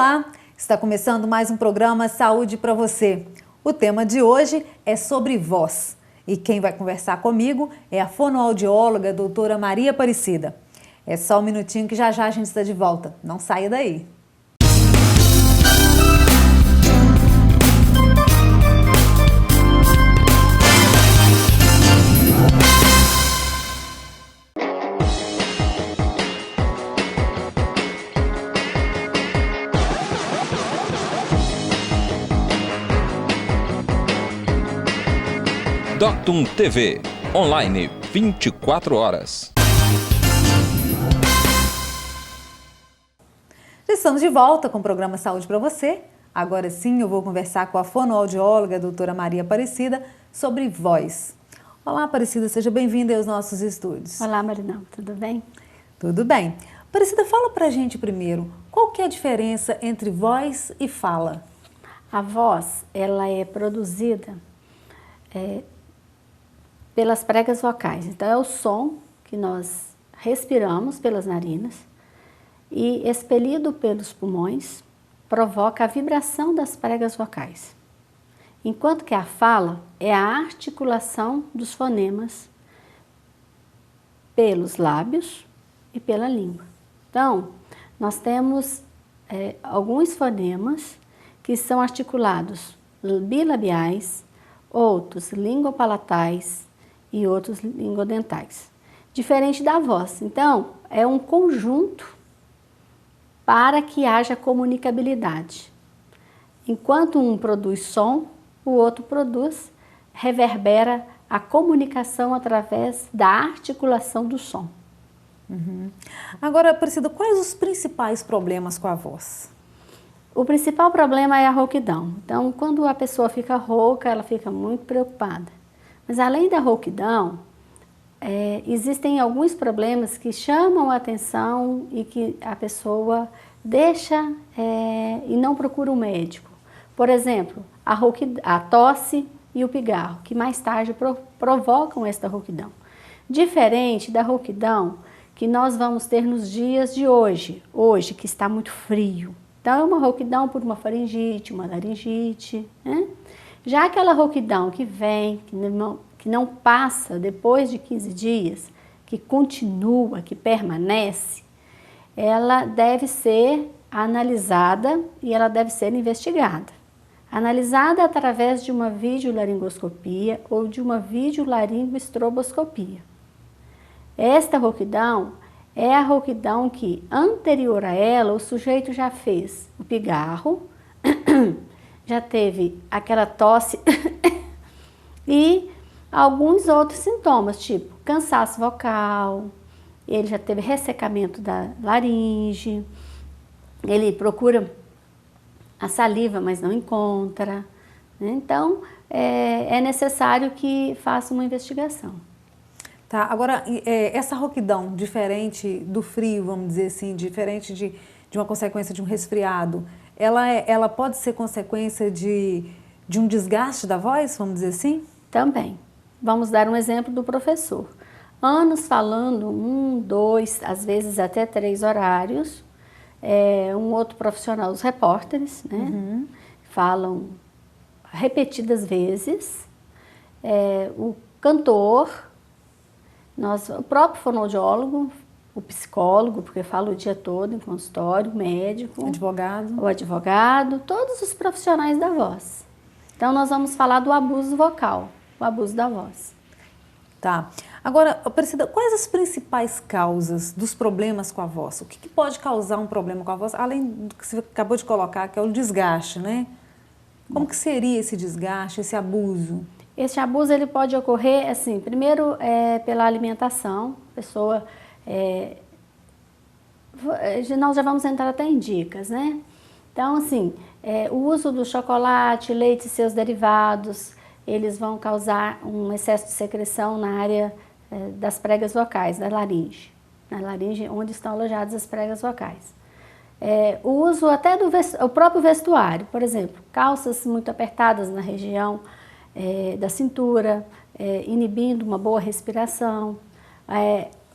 Olá! Está começando mais um programa Saúde para você. O tema de hoje é sobre voz. E quem vai conversar comigo é a fonoaudióloga doutora Maria Aparecida. É só um minutinho que já a gente está de volta. Não saia daí! Doctum TV, online 24 horas. Já estamos de volta com o programa Saúde para você. Agora sim eu vou conversar com a fonoaudióloga, a doutora Maria Aparecida, sobre voz. Olá, Aparecida, seja bem-vinda aos nossos estúdios. Olá, Marinão, tudo bem? Tudo bem. Aparecida, fala pra gente primeiro, qual que é a diferença entre voz e fala? A voz, ela é produzida pelas pregas vocais. Então, é o som que nós respiramos pelas narinas e, expelido pelos pulmões, provoca a vibração das pregas vocais. Enquanto que a fala é a articulação dos fonemas pelos lábios e pela língua. Então, nós temos alguns fonemas que são articulados bilabiais, outros lingopalatais e outros lingodentais. Diferente da voz. Então, é um conjunto para que haja comunicabilidade. Enquanto um produz som, o outro reverbera a comunicação através da articulação do som. Agora, Aparecida, quais os principais problemas com a voz? O principal problema é a rouquidão. Então, quando a pessoa fica rouca, ela fica muito preocupada. Mas além da rouquidão, existem alguns problemas que chamam a atenção e que a pessoa deixa e não procura um médico. Por exemplo, a tosse e o pigarro, que mais tarde provocam esta rouquidão. Diferente da rouquidão que nós vamos ter nos dias de hoje que está muito frio. Então, é uma rouquidão por uma faringite, uma laringite, né? Já aquela rouquidão que vem, que não passa depois de 15 dias, que continua, que permanece, ela deve ser analisada e ela deve ser investigada. Analisada através de uma videolaringoscopia ou de uma videolaringoestroboscopia. Esta rouquidão é a rouquidão que, anterior a ela, o sujeito já fez o pigarro, já teve aquela tosse e alguns outros sintomas, tipo cansaço vocal, ele já teve ressecamento da laringe, ele procura a saliva, mas não encontra, né? Então, é necessário que faça uma investigação. Tá, agora, essa rouquidão, diferente do frio, vamos dizer assim, diferente de uma consequência de um resfriado, ela pode ser consequência de um desgaste da voz, vamos dizer assim? Também. Vamos dar um exemplo do professor. Anos falando 1, 2, às vezes até 3 horários. Um outro profissional, os repórteres, né? Falam repetidas vezes. O cantor, o próprio fonoaudiólogo, o psicólogo, porque fala o dia todo em consultório, o médico, o advogado, todos os profissionais da voz. Então, nós vamos falar do abuso vocal, o abuso da voz. Tá. Agora, Aparecida, quais as principais causas dos problemas com a voz? O que pode causar um problema com a voz, além do que você acabou de colocar, que é o desgaste, né? Como que seria esse desgaste, esse abuso? Esse abuso ele pode ocorrer, assim, primeiro pela alimentação, a pessoa... nós já vamos entrar até em dicas, né? Então, assim, o uso do chocolate, leite e seus derivados, eles vão causar um excesso de secreção na área das pregas vocais, da laringe. Na laringe, onde estão alojadas as pregas vocais. O uso até o próprio vestuário, por exemplo, calças muito apertadas na região da cintura, inibindo uma boa respiração,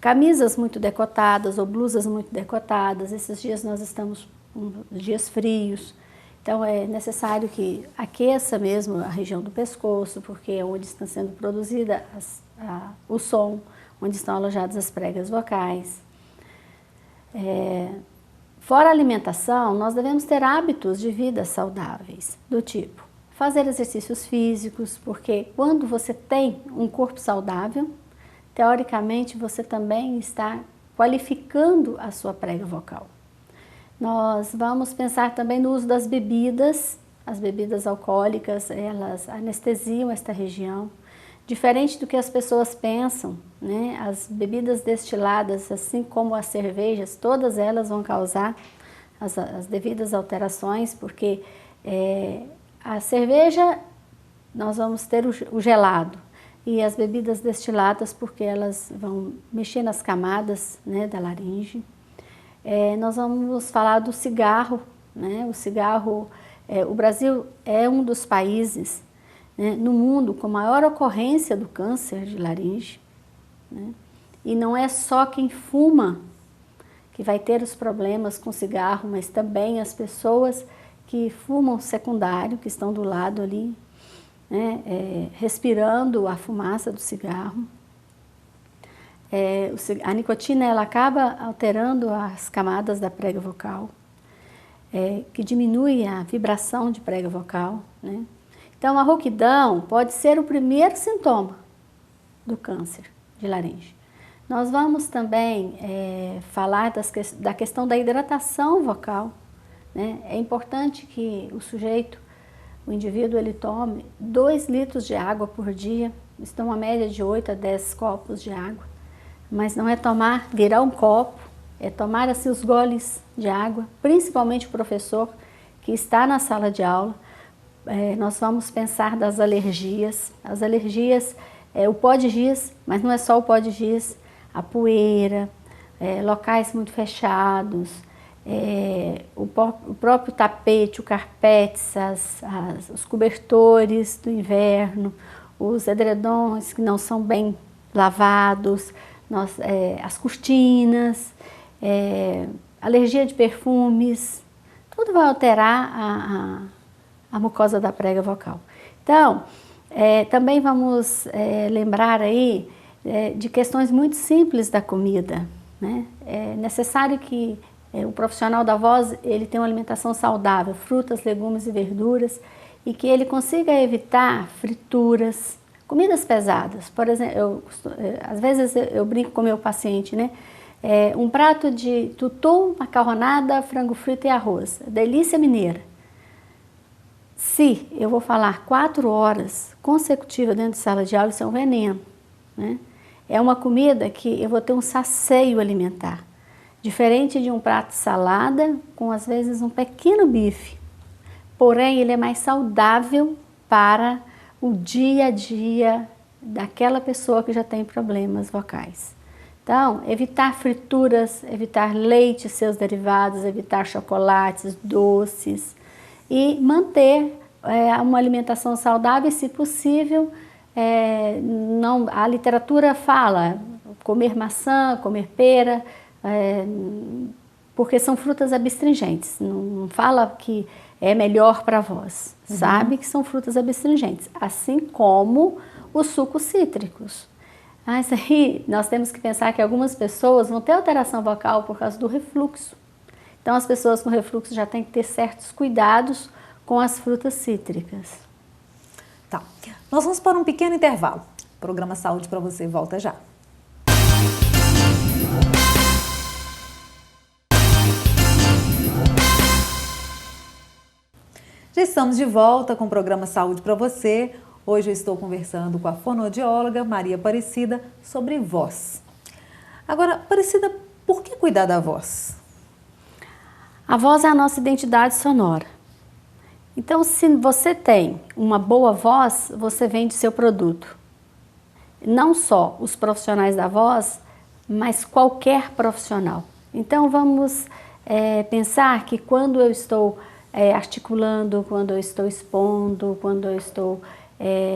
camisas muito decotadas ou blusas muito decotadas. Esses dias nós estamos dias frios. Então é necessário que aqueça mesmo a região do pescoço, porque é onde está sendo produzida o som, onde estão alojadas as pregas vocais. Fora a alimentação, nós devemos ter hábitos de vida saudáveis, do tipo fazer exercícios físicos, porque quando você tem um corpo saudável, teoricamente você também está qualificando a sua prega vocal. Nós vamos pensar também no uso das bebidas. As bebidas alcoólicas, elas anestesiam esta região. Diferente do que as pessoas pensam, né? As bebidas destiladas, assim como as cervejas, todas elas vão causar as devidas alterações, porque a cerveja, nós vamos ter o gelado, e as bebidas destiladas, porque elas vão mexer nas camadas, né, da laringe. Nós vamos falar do cigarro, né? O cigarro, o Brasil é um dos países, né, no mundo com maior ocorrência do câncer de laringe, né? E não é só quem fuma que vai ter os problemas com cigarro, mas também as pessoas que fumam secundário, que estão do lado ali, né, respirando a fumaça do cigarro. A nicotina, ela acaba alterando as camadas da prega vocal, que diminui a vibração de prega vocal, né? Então, a rouquidão pode ser o primeiro sintoma do câncer de laringe. Nós vamos também falar da questão da hidratação vocal, né? É importante que o indivíduo, ele tome 2 litros de água por dia, isso é uma média de 8 a 10 copos de água, mas não é virar um copo, é tomar assim os goles de água, principalmente o professor que está na sala de aula. Nós vamos pensar das alergias. As alergias, o pó de giz, mas não é só o pó de giz, a poeira, locais muito fechados, o próprio tapete, o carpete, os cobertores do inverno, os edredons que não são bem lavados, as cortinas, alergia de perfumes, tudo vai alterar a mucosa da prega vocal. Então, também vamos lembrar aí de questões muito simples da comida, né? É necessário que o profissional da voz, ele tenha uma alimentação saudável, frutas, legumes e verduras, e que ele consiga evitar frituras, comidas pesadas. Por exemplo, às vezes eu brinco com o meu paciente, né? Um prato de tutu, macarronada, frango frito e arroz, delícia mineira. Se eu vou falar 4 horas consecutivas dentro de sala de aula, isso é um veneno, né? É uma comida que eu vou ter um saceio alimentar, diferente de um prato de salada com, às vezes, um pequeno bife. Porém, ele é mais saudável para o dia a dia daquela pessoa que já tem problemas vocais. Então, evitar frituras, evitar leite e seus derivados, evitar chocolates, doces e manter uma alimentação saudável e, se possível, a literatura fala comer maçã, comer pera, porque são frutas abstringentes, não fala que é melhor para a voz, sabe que são frutas abstringentes, assim como os sucos cítricos. Isso aí, nós temos que pensar que algumas pessoas vão ter alteração vocal por causa do refluxo. Então, as pessoas com refluxo já têm que ter certos cuidados com as frutas cítricas. Tá. Nós vamos para um pequeno intervalo. O programa Saúde para você volta já. Já estamos de volta com o programa Saúde para você. Hoje eu estou conversando com a fonoaudióloga Maria Aparecida sobre voz. Agora, Aparecida, por que cuidar da voz? A voz é a nossa identidade sonora. Então, se você tem uma boa voz, você vende seu produto. Não só os profissionais da voz, mas qualquer profissional. Então, vamos pensar que quando eu estou articulando, quando eu estou expondo, quando eu estou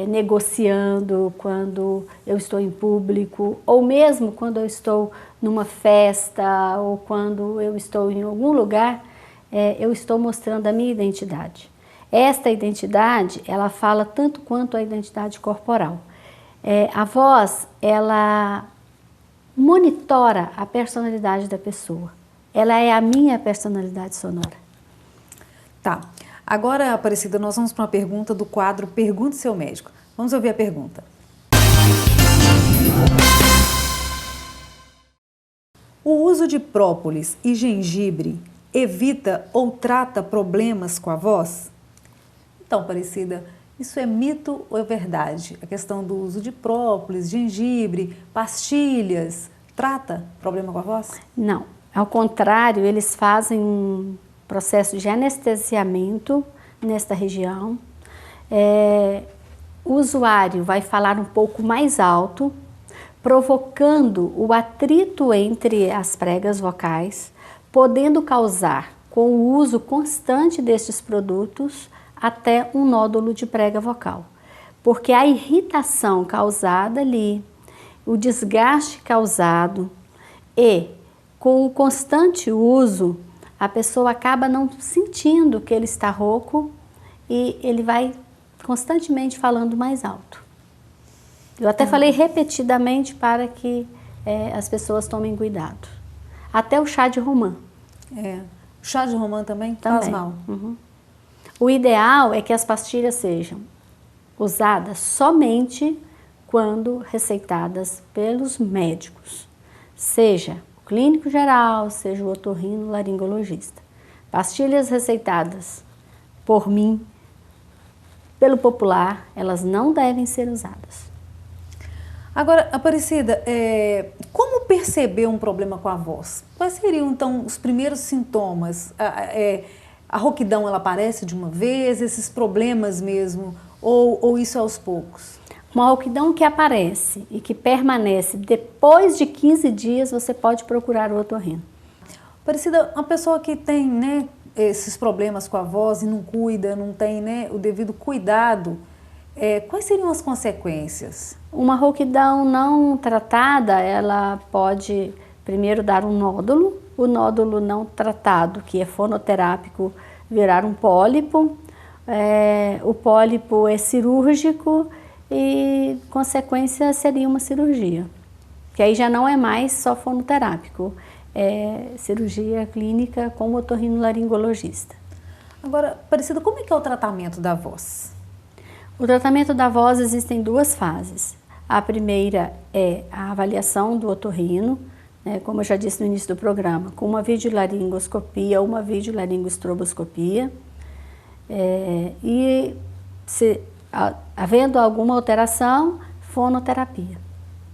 negociando, quando eu estou em público, ou mesmo quando eu estou numa festa, ou quando eu estou em algum lugar, eu estou mostrando a minha identidade. Esta identidade, ela fala tanto quanto a identidade corporal. A voz, ela monitora a personalidade da pessoa. Ela é a minha personalidade sonora. Tá. Agora, Aparecida, nós vamos para uma pergunta do quadro Pergunte Seu Médico. Vamos ouvir a pergunta. O uso de própolis e gengibre evita ou trata problemas com a voz? Então, Aparecida, isso é mito ou é verdade? A questão do uso de própolis, gengibre, pastilhas, trata problema com a voz? Não, ao contrário, eles fazem um processo de anestesiamento nesta região. O usuário vai falar um pouco mais alto, provocando o atrito entre as pregas vocais, podendo causar, com o uso constante destes produtos, até um nódulo de prega vocal. Porque a irritação causada ali, o desgaste causado e com o constante uso, a pessoa acaba não sentindo que ele está rouco e ele vai constantemente falando mais alto. Eu até falei repetidamente para que as pessoas tomem cuidado. Até o chá de romã. O chá de romã também faz mal? Uhum. O ideal é que as pastilhas sejam usadas somente quando receitadas pelos médicos, seja o clínico geral, seja o otorrinolaringologista. Pastilhas receitadas por mim, pelo popular, elas não devem ser usadas. Agora, Aparecida, como perceber um problema com a voz? Quais seriam, então, os primeiros sintomas? A rouquidão, ela aparece de uma vez, esses problemas mesmo, ou isso é aos poucos? Uma rouquidão que aparece e que permanece depois de 15 dias, você pode procurar o otorrino. Aparecida, uma pessoa que tem, né, esses problemas com a voz e não cuida, não tem, né, o devido cuidado, quais seriam as consequências? Uma rouquidão não tratada, ela pode primeiro dar um nódulo, o nódulo não tratado, que é fonoterápico, virar um pólipo, o pólipo é cirúrgico e consequência seria uma cirurgia, que aí já não é mais só fonoterápico, é cirurgia clínica com o otorrinolaringologista. Agora, Aparecida, como é que é o tratamento da voz? O tratamento da voz existem duas fases. A primeira é a avaliação do otorrino, como eu já disse no início do programa, com uma videolaringoscopia ou uma videolaringoestroboscopia. E havendo alguma alteração, fonoterapia.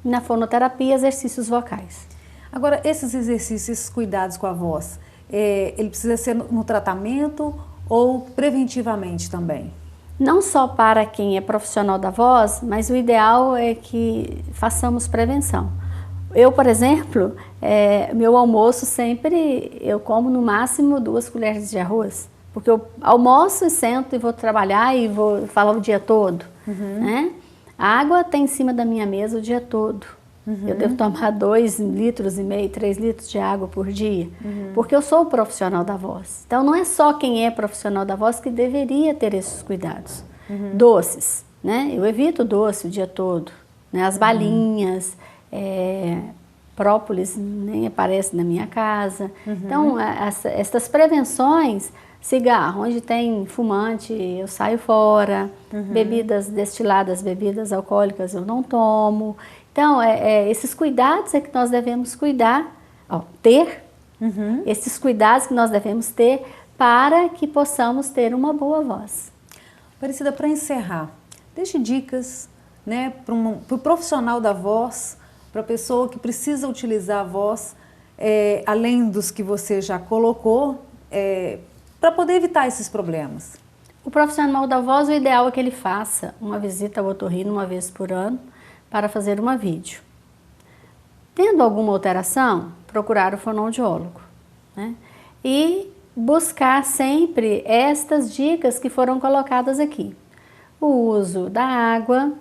Na fonoterapia, exercícios vocais. Agora, esses exercícios, esses cuidados com a voz, ele precisa ser no tratamento ou preventivamente também? Não só para quem é profissional da voz, mas o ideal é que façamos prevenção. Eu, por exemplo, meu almoço sempre eu como no máximo 2 colheres de arroz, porque eu almoço e sento e vou trabalhar e vou falar o dia todo. Né? A água está em cima da minha mesa o dia todo. Eu devo tomar 2,5 litros, 3 litros de água por dia, porque eu sou profissional da voz. Então, não é só quem é profissional da voz que deveria ter esses cuidados. Doces, né? Eu evito doce o dia todo, né? As balinhas, própolis nem aparece na minha casa. Então, essas prevenções, cigarro, onde tem fumante, eu saio fora, bebidas destiladas, bebidas alcoólicas, eu não tomo. Então, esses cuidados é que nós devemos ter, esses cuidados que nós devemos ter para que possamos ter uma boa voz. Aparecida, para encerrar, deixe dicas, né, para o profissional da voz, para a pessoa que precisa utilizar a voz, além dos que você já colocou, para poder evitar esses problemas. O profissional da voz, o ideal é que ele faça uma visita ao otorrino uma vez por ano, para fazer uma vídeo. Tendo alguma alteração, procurar o fonoaudiólogo, né? E buscar sempre estas dicas que foram colocadas aqui. O uso da água,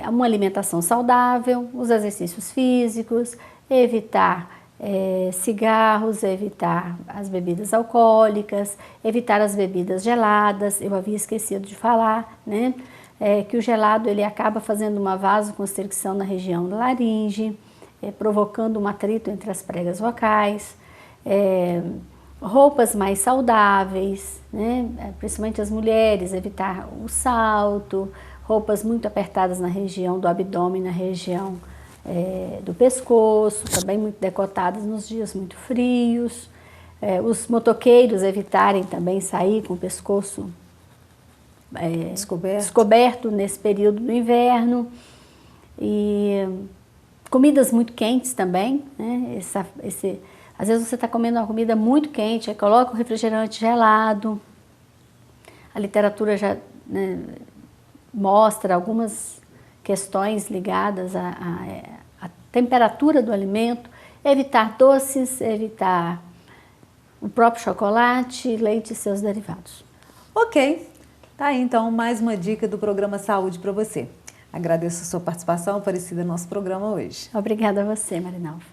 uma alimentação saudável, os exercícios físicos, evitar cigarros, evitar as bebidas alcoólicas, evitar as bebidas geladas. Eu havia esquecido de falar, né? Que o gelado ele acaba fazendo uma vasoconstricção na região da laringe, provocando um atrito entre as pregas vocais. Roupas mais saudáveis, né? Principalmente as mulheres, evitar o salto, roupas muito apertadas na região do abdômen, na região do pescoço, também muito decotadas nos dias muito frios. Os motoqueiros evitarem também sair com o pescoço descoberto nesse período do inverno. E comidas muito quentes também, né? Às vezes você está comendo uma comida muito quente, aí coloca o refrigerante gelado. A literatura já, né, mostra algumas questões ligadas à temperatura do alimento. Evitar doces, evitar o próprio chocolate, leite e seus derivados. Ok, tá aí então mais uma dica do programa Saúde para você. Agradeço a sua participação, Aparecida, no nosso programa hoje. Obrigada a você, Marinalva.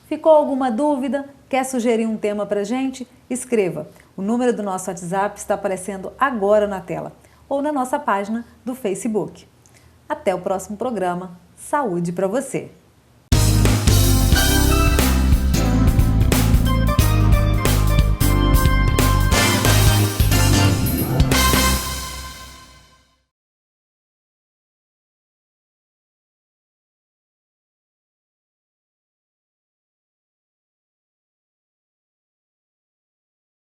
Ficou alguma dúvida? Quer sugerir um tema para a gente? Escreva. O número do nosso WhatsApp está aparecendo agora na tela ou na nossa página do Facebook. Até o próximo programa. Saúde para você!